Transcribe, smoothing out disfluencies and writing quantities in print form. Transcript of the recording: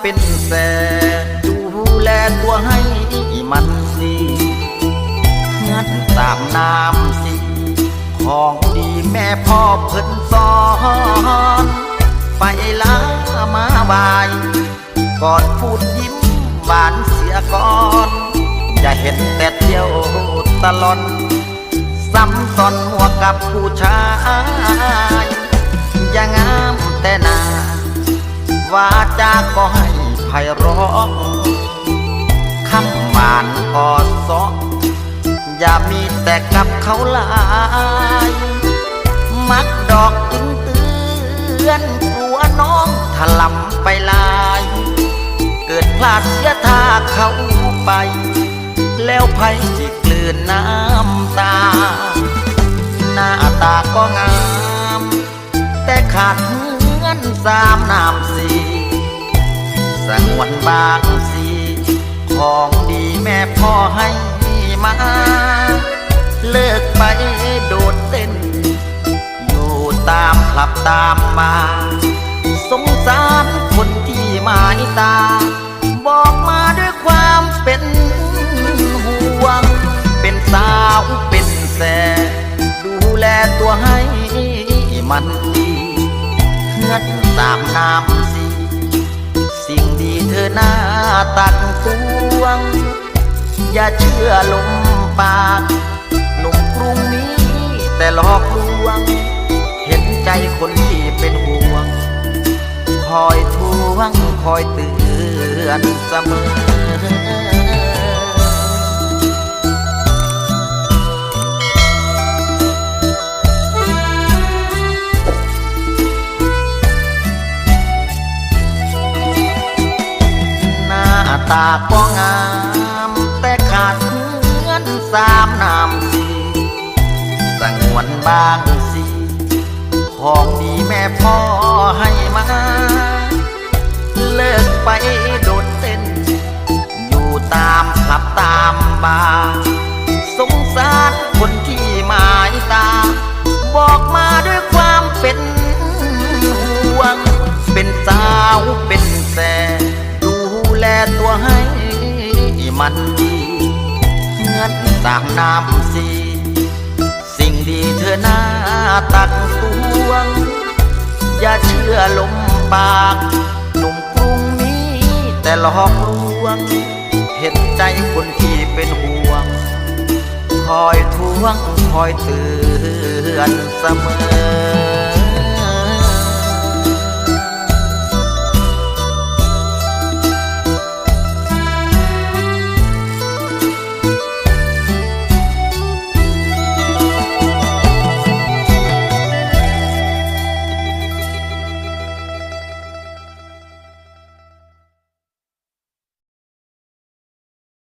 เป็นแสนดูแลตัวให้มันสิงั้นตามน้ำสิของดีแม่พ่อเพิ่นสอนไปลามาบายก่อนพูดยิ้มหวานเสียก่อนอย่าเห็นแต่เที่ยวตลอดซ้ำซ้อนหัวกับผู้ชายอย่างงามแต่หน้าวาจาก็ให้ไพเราะคำหวานออดซออย่ามีแต่กับเขาหลายมักดอกจึงเตือนกลัวน้องถลำไปลายเกิดพลาดเสียท่าเขาไปแล้วไผจะกลืนน้ำตาหน้าตาก็งามแต่ขาดเงินสามน้ำสี่สงวนบางสีของดีแม่พ่อให้มาเลิกไปโดดเต้นอยู่ตามคลับตามมาสงสารคนที่หมายตาบอกมาด้วยความเป็นห่วงเป็นสาวเป็นแสดูแลตัวให้มันดีเงินตามน้ำสีสิ่งดีเธอหน้าตักตวงอย่าเชื่อลมปากหนุ่มกรุงนี้แต่หลอกลวงเห็นใจคนที่เป็นห่วงคอยทวงคอยเตือนเสมอหน้าตาก็งามแต่ขาดเงินสามน้ำสี่สงวนบางสีของดีแม่พ่อให้มาเลิกไปโดดเต้นอยู่ตามคลับตามบาร์สงสารคนที่หมายตาบอกมาด้วยความเป็นห่วงเป็นสาวเป็นแสดูแลตัวให้มันดีเงินตามน้ำสีสิ่งดีเธอหน้าตักตวงอย่าเชื่อลมปากหนุ่มกรุงนี้แต่หลอกลวงเห็นใจคนที่เป็นห่วงคอยทวงคอยเตือนเสมอ